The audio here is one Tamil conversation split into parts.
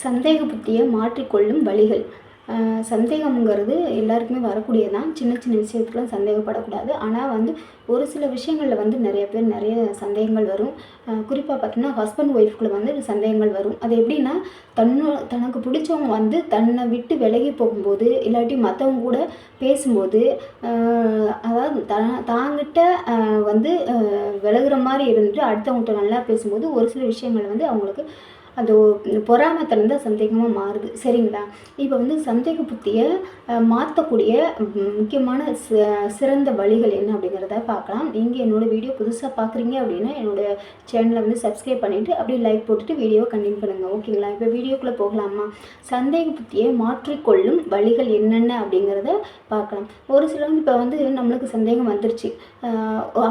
சந்தேக புத்தியை மாற்றிக்கொள்ளும் வழிகள். சந்தேகம்ங்கிறது எல்லாருக்குமே வரக்கூடியது தான். சின்ன சின்ன விஷயத்துக்குலாம் சந்தேகப்படக்கூடாது. ஆனால் வந்து ஒரு சில விஷயங்களில் வந்து நிறைய பேர் நிறைய சந்தேகங்கள் வரும். குறிப்பாக பார்த்தீங்கன்னா ஹஸ்பண்ட் ஒய்ஃப்குள்ள வந்து சந்தேகங்கள் வரும். அது எப்படின்னா தனக்கு பிடிச்சவங்க வந்து தன்னை விட்டு விலகி போகும்போது, இல்லாட்டி மற்றவங்க கூட பேசும்போது, அதாவது தாங்கிட்ட வந்து விலகுற மாதிரி இருந்துட்டு அடுத்தவங்கள்ட்ட நல்லா பேசும்போது ஒரு சில விஷயங்கள் வந்து அவங்களுக்கு அது பொறாமைத்தனம் தான் சந்தேகமாக மாறுது. சரிங்களா? இப்போ வந்து சந்தேக புத்தியை மாற்றக்கூடிய முக்கியமான சிறந்த வழிகள் என்ன அப்படிங்கிறத பார்க்கலாம். நீங்கள் என்னோடய வீடியோ புதுசாக பார்க்குறீங்க அப்படின்னா என்னோடய சேனலை வந்து சப்ஸ்கிரைப் பண்ணிவிட்டு அப்படியே லைக் போட்டுட்டு வீடியோவை கண்டினியூ பண்ணுங்கள். ஓகேங்களா? இப்போ வீடியோக்குள்ளே போகலாமா? சந்தேக புத்தியை மாற்றிக்கொள்ளும் வழிகள் என்னென்ன அப்படிங்கிறத பார்க்கலாம். ஒரு சிலவங்க இப்போ வந்து நம்மளுக்கு சந்தேகம் வந்துருச்சு.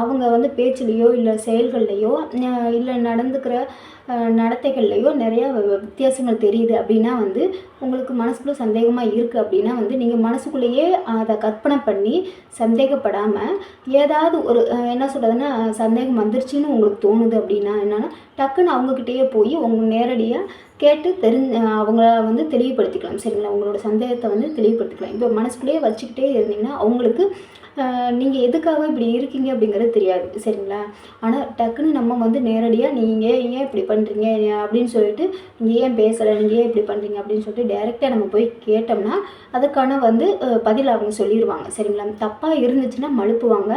அவங்க வந்து பேச்சுலேயோ இல்லை செயல்கள்லையோ இல்லை நடந்துக்கிற நடத்தைகள்லையோ நிறையா வித்தியாசங்கள் தெரியுது அப்படின்னா வந்து உங்களுக்கு மனசுக்குள்ளே சந்தேகமாக இருக்குது அப்படின்னா வந்து நீங்கள் மனசுக்குள்ளேயே அதை கற்பனை பண்ணி சந்தேகப்படாமல் ஏதாவது ஒரு என்ன சொல்கிறதுன்னா சந்தேகம் வந்துருச்சுன்னு உங்களுக்கு தோணுது அப்படின்னா என்னென்னா டக்குன்னு அவங்கக்கிட்டேயே போய் நேரடியாக கேட்டு அவங்கள வந்து தெளிவுபடுத்திக்கலாம். சரிங்களா? உங்களோட சந்தேகத்தை வந்து தெளிவுபடுத்திக்கலாம். இப்போ மனசுக்குள்ளேயே வச்சுக்கிட்டே இருந்தீங்கன்னா அவங்களுக்கு நீங்கள் எதுக்காக இப்படி இருக்கீங்க அப்படிங்கிறது தெரியாது. சரிங்களா? ஆனால் டக்குன்னு நம்ம வந்து நேரடியாக நீங்கள் ஏன் இப்படி பண்ணுறீங்க அப்படின்னு சொல்லிட்டு நீங்கள் ஏன் பேசலை, நீங்கள் ஏன் இப்படி பண்ணுறீங்க அப்படின்னு சொல்லிட்டு டைரெக்டாக நம்ம போய் கேட்டோம்னா அதுக்கான வந்து பதில் அவங்க சொல்லிடுவாங்க. சரிங்களா? தப்பாக இருந்துச்சுன்னா மழுப்புவாங்க,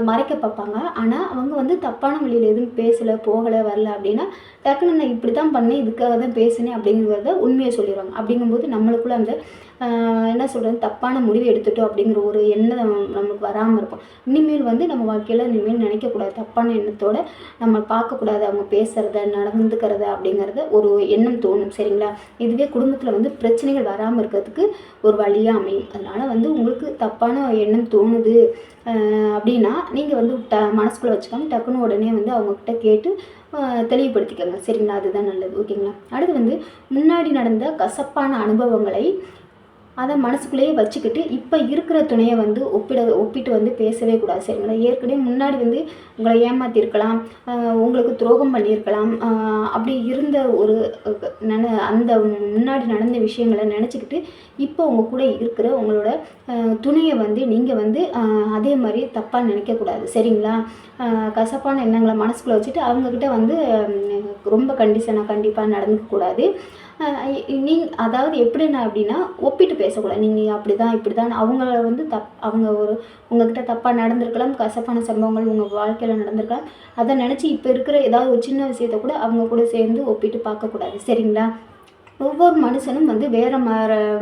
மறைக்க பார்ப்பாங்க. ஆனால் அவங்க வந்து தப்பான வழியில் எதுவும் பேசலை, போகலை, வரல அப்படின்னா டக்குன்னு நான் இப்படி தான் பண்ணேன், இதுக்காக தான் பேசினேன் அப்படிங்கிறத உண்மையை சொல்லிடுவாங்க. அப்படிங்கும்போது நம்மளுக்குள்ள அந்த என்ன சொல்கிறது தப்பான முடிவு எடுத்துட்டோம் அப்படிங்கிற ஒரு எண்ணம் நம்மளுக்கு வராமல் இருக்கும். இனிமேல் வந்து நம்ம வாழ்க்கையில் இனிமேல் நினைக்கக்கூடாது, தப்பான எண்ணத்தோடு நம்ம பார்க்கக்கூடாது அவங்க பேசுகிறத நடந்துக்கிறத அப்படிங்கிறத ஒரு எண்ணம் தோணும். சரிங்களா? இதுவே குடும்பத்தில் வந்து பிரச்சனைகள் வராமல் இருக்கிறதுக்கு ஒரு வழியாக அமையும். அதனால் வந்து உங்களுக்கு தப்பான எண்ணம் தோணுது அப்படின்னா நீங்கள் வந்து மனசுக்குள்ளே வச்சுக்காம டக்குன்னு உடனே வந்து அவங்கக்கிட்ட கேட்டு தெளிவுபடுத்திக்கோங்க. சரிங்களா? அதுதான் நல்லது. ஓகேங்களா? அடுத்து வந்து முன்னாடி நடந்த கசப்பான அனுபவங்களை அதை மனசுக்குள்ளேயே வச்சுக்கிட்டு இப்போ இருக்கிற துணையை வந்து ஒப்பிட்டு வந்து பேசவே கூடாது. சரிங்களா? ஏற்கனவே முன்னாடி வந்து உங்களை ஏமாற்றிருக்கலாம், உங்களுக்கு துரோகம் பண்ணியிருக்கலாம். அப்படி இருந்த ஒரு அந்த முன்னாடி நடந்த விஷயங்களை நினச்சிக்கிட்டு இப்போ உங்கள் கூட இருக்கிற உங்களோட துணையை வந்து நீங்கள் வந்து அதே மாதிரி தப்பாக நினைக்கக்கூடாது. சரிங்களா? கசப்பான எண்ணங்களை மனசுக்குள்ளே வச்சுட்டு அவங்கக்கிட்ட வந்து ரொம்ப கண்டிப்பாக நடந்துக்கக்கூடாது. அதாவது எப்படின்னா அப்படின்னா ஒப்பிட்டு பேசக்கூடாது. நீங்கள் அப்படி தான் இப்படி தான் அவங்கள வந்து அவங்க உங்கள்கிட்ட தப்பாக நடந்திருக்கலாம், கசப்பான சம்பவங்கள் உங்கள் வாழ்க்கையில் நடந்திருக்கலாம். அதை நினச்சி இப்போ இருக்கிற ஏதாவது ஒரு சின்ன விஷயத்த கூட அவங்க கூட சேர்ந்து ஒப்பிட்டு பார்க்கக்கூடாது. சரிங்களா? ஒவ்வொரு மனுஷனும் வந்து வேறு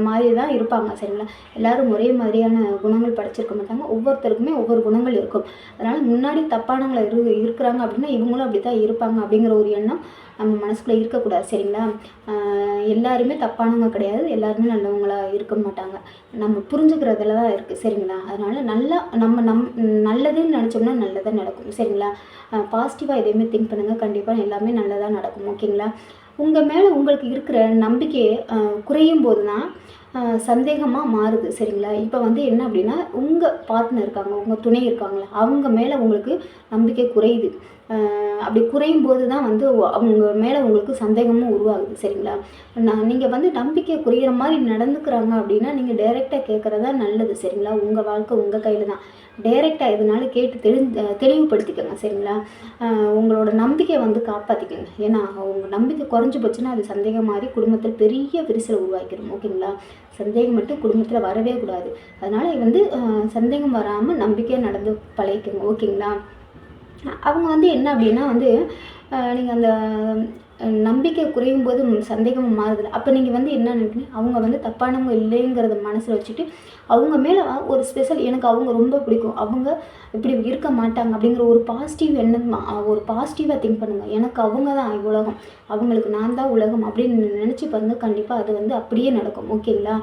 மாதிரி தான் இருப்பாங்க. சரிங்களா? எல்லோரும் ஒரே மாதிரியான குணங்கள் படைச்சிருக்க மாட்டாங்க. ஒவ்வொருத்தருக்குமே ஒவ்வொரு குணங்கள் இருக்கும். அதனால் முன்னாடி தப்பானவங்களை இருக்கிறாங்க அப்படின்னா இவங்களும் அப்படி தான் இருப்பாங்க அப்படிங்கிற ஒரு எண்ணம் நம்ம மனசுக்குள்ளே இருக்கக்கூடாது. சரிங்களா? எல்லாருமே தப்பானவங்க கிடையாது, எல்லாருமே நல்லவங்களாக இருக்க மாட்டாங்க. நம்ம புரிஞ்சுக்கிறதுல தான் இருக்குது. சரிங்களா? அதனால் நல்லா நல்லதுன்னு நினச்சோம்னா நல்லதாக நடக்கும். சரிங்களா? பாசிட்டிவாக எதையுமே திங்க் பண்ணுங்கள், கண்டிப்பாக எல்லாமே நல்லதாக நடக்கும். ஓகேங்களா? உங்கள் மேலே உங்களுக்கு இருக்கிற நம்பிக்கையை குறையும் போது தான் சந்தேகமாக மாறுது. சரிங்களா? இப்போ வந்து என்ன அப்படின்னா உங்கள் பார்ட்னர் இருக்காங்க, உங்கள் துணை இருக்காங்களா, அவங்க மேலே உங்களுக்கு நம்பிக்கை குறையுது. அப்படி குறையும் போது தான் வந்து அவங்க மேலே உங்களுக்கு சந்தேகமும் உருவாகுது. சரிங்களா? நீங்கள் வந்து நம்பிக்கை குறையிற மாதிரி நடந்துக்கிறாங்க அப்படின்னா நீங்கள் டைரெக்டாக கேட்குறதா நல்லது. சரிங்களா? உங்கள் வாழ்க்கை உங்கள் கையில் தான். டைரெக்டாக எதுனாலும் கேட்டு தெளிவுபடுத்திக்கோங்க. சரிங்களா? உங்களோட நம்பிக்கையை வந்து காப்பாற்றிக்கோங்க. ஏன்னா உங்கள் நம்பிக்கை குறைஞ்சி போச்சுன்னா அது சந்தேகம் மாதிரி குடும்பத்தில் பெரிய விரிசலை உருவாக்கிடும். ஓகேங்களா? சந்தேகம் மட்டும் குடும்பத்தில் வரவே கூடாது. அதனால் வந்து சந்தேகம் வராமல் நம்பிக்கையாக நடந்து பழகிக்கோங்க. ஓகேங்களா? அவங்க வந்து என்ன அப்படின்னா வந்து நீங்கள் அந்த நம்பிக்கை குறையும் போது சந்தேகம் மாறுதில்லை. அப்போ நீங்கள் வந்து என்ன நினைக்கிறீங்க, அவங்க வந்து தப்பானவங்க இல்லைங்கிறத மனசில் வச்சுட்டு அவங்க மேலே ஒரு ஸ்பெஷல் எனக்கு அவங்க ரொம்ப பிடிக்கும், அவங்க இப்படி இருக்க மாட்டாங்க அப்படிங்கிற ஒரு பாசிட்டிவ் எண்ணம், ஒரு பாசிட்டிவாக திங்க் பண்ணுங்கள். எனக்கு அவங்க தான் உலகம், அவங்களுக்கு நான் தான் உலகம் அப்படின்னு நினச்சி பாருங்க. கண்டிப்பாக அது வந்து அப்படியே நடக்கும். ஓகேங்களா?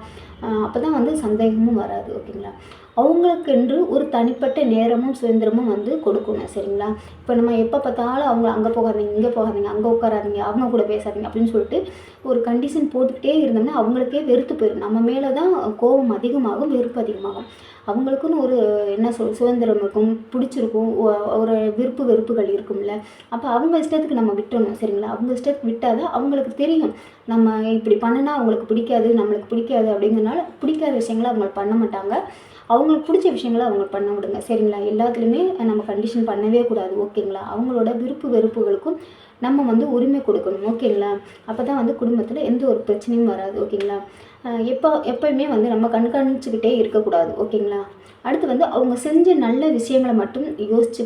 அப்போ தான் வந்து சந்தேகமும் வராது. ஓகேங்களா? அவங்களுக்கென்று ஒரு தனிப்பட்ட நேரமும் சுதந்திரமும் வந்து கொடுக்கணும். சரிங்களா? இப்போ நம்ம எப்போ பார்த்தாலும் அவங்க அங்கே போகாதீங்க, இங்கே போகாதீங்க, அங்கே உட்காராதீங்க, அவங்க கூட பேசாதீங்க அப்படின்னு சொல்லிட்டு ஒரு கண்டிஷன் போட்டுக்கிட்டே இருந்தோம்னா அவங்களுக்கே வெறுத்து போயிடும். நம்ம மேலே தான் கோபம் அதிகமாகும், வெறுப்பு அதிகமாகும். அவங்களுக்குன்னு ஒரு என்ன சுதந்திரம் இருக்கும், பிடிச்சிருக்கும், ஒரு விருப்பு வெறுப்புகள் இருக்கும்ல. அப்போ அவங்க இஷ்டத்துக்கு நம்ம விட்டுறணும் சரிங்களா. அவங்க இஷ்டத்துக்கு விட்டால் தான் அவங்களுக்கு தெரியும், நம்ம இப்படி பண்ணுனா அவங்களுக்கு பிடிக்காது, நம்மளுக்கு பிடிக்காது அப்படிங்கிறனால பிடிக்காத விஷயங்களை அவங்க பண்ண மாட்டாங்க. அவங்களுக்கு பிடிச்ச விஷயங்களை அவங்க பண்ண விடுங்க சரிங்களா. எல்லாத்துலேயுமே நம்ம கண்டிஷன் பண்ணவே கூடாது ஓகேங்களா. அவங்களோட விருப்பு வெறுப்புகளுக்கும் நம்ம வந்து உரிமை கொடுக்கணும் ஓகேங்களா. அப்போ தான் வந்து குடும்பத்தில் எந்த ஒரு பிரச்சனையும் வராது ஓகேங்களா. எப்போயுமே வந்து நம்ம கண்காணிச்சுக்கிட்டே இருக்கக்கூடாது ஓகேங்களா. அடுத்து வந்து அவங்க செஞ்ச நல்ல விஷயங்களை மட்டும் யோசிச்சு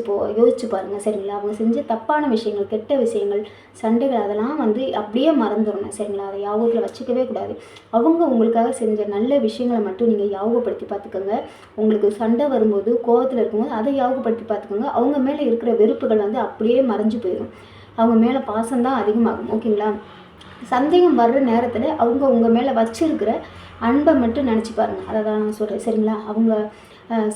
பாருங்கள் சரிங்களா. அவங்க செஞ்ச தப்பான விஷயங்கள், கெட்ட விஷயங்கள், சண்டைகள் அதெல்லாம் வந்து அப்படியே மறந்துடணும் சரிங்களா. அதை ஞாபகத்தில் வச்சுக்கவே கூடாது. அவங்க உங்களுக்காக செஞ்ச நல்ல விஷயங்களை மட்டும் நீங்கள் ஞாபகப்படுத்தி பார்த்துக்கோங்க. உங்களுக்கு சண்டை வரும்போது, கோவத்தில் இருக்கும்போது அதை ஞாபகப்படுத்தி பார்த்துக்கோங்க. அவங்க மேலே இருக்கிற வெறுப்புகள் வந்து அப்படியே மறைஞ்சு போயிடும். அவங்க மேலே பாசம்தான் அதிகமாகும் ஓகேங்களா. சந்தேகம் வர்ற நேரத்தில் அவங்க உங்கள் மேலே வச்சிருக்கிற அன்பை மட்டும் நினச்சி பாருங்கள். அதை தான் நான் சொல்கிறேன் சரிங்களா. அவங்க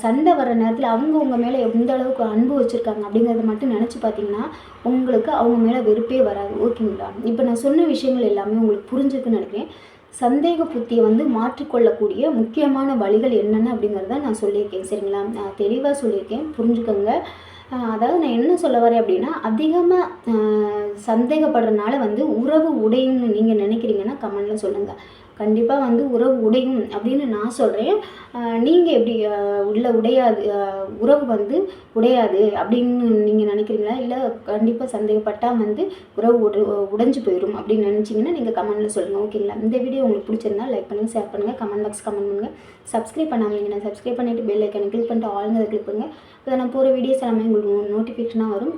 சண்டை வர நேரத்தில் அவங்க உங்கள் மேலே எந்த அளவுக்கு அன்பு வச்சுருக்காங்க அப்படிங்கிறத மட்டும் நினச்சி பார்த்தீங்கன்னா உங்களுக்கு அவங்க மேலே வெறுப்பே வராது ஓகேங்களா. இப்போ நான் சொன்ன விஷயங்கள் எல்லாமே உங்களுக்கு புரிஞ்சுக்குன்னு நினைக்கிறேன். சந்தேக புத்தியை வந்து மாற்றிக்கொள்ளக்கூடிய முக்கியமான வழிகள் என்னென்ன அப்படிங்கிறத நான் சொல்லியிருக்கேன் சரிங்களா. நான் தெளிவாக சொல்லியிருக்கேன், புரிஞ்சுக்கோங்க. அதாவது நான் என்ன சொல்ல வரேன் அப்படின்னா, அதிகமாக சந்தேகப்படுறதுனால வந்து உறவு உடையும்னு நீங்கள் நினைக்கிறீங்கன்னா கமெண்ட்டில் சொல்லுங்கள். கண்டிப்பாக வந்து உறவு உடையும் அப்படின்னு நான் சொல்கிறேன். நீங்கள் எப்படி உடையாது, உறவு வந்து உடையாது அப்படின்னு நீங்கள் நினைக்கிறீங்களா? இல்லை கண்டிப்பாக சந்தேகப்பட்டால் வந்து உறவு உடைஞ்சு போயிடும் அப்படின்னு நினச்சிங்கன்னா நீங்கள் கமெண்ட்டில் சொல்லுங்கள் ஓகேங்களா. இந்த வீடியோ உங்களுக்கு பிடிச்சிருந்தா லைக் பண்ணுங்கள், ஷேர் பண்ணுங்கள், கமெண்ட் பாக்ஸ் கமெண்ட் பண்ணுங்கள். சப்ஸ்கிரைப் பண்ணாமல் சப்ஸ்கிரைப் பண்ணிவிட்டு பெல் ஐக்கானை கிளிக் பண்ணிட்டு ஆளுங்கிறத கிளிக் பண்ணுங்கள். இப்போ நான் போகிற வீடியோஸ் எல்லாமே உங்களுக்கு நோட்டிஃபிகேஷனாக வரும்.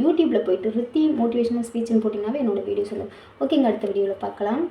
யூடியூப்பில் போய்ட்டு ரித்தி மோட்டிவேஷனல் ஸ்பீச்னு போட்டிங்கனாவே என்னோடய வீடியோஸ் வரும் ஓகேங்க. அடுத்த வீடியோவில் பார்க்கலாம்.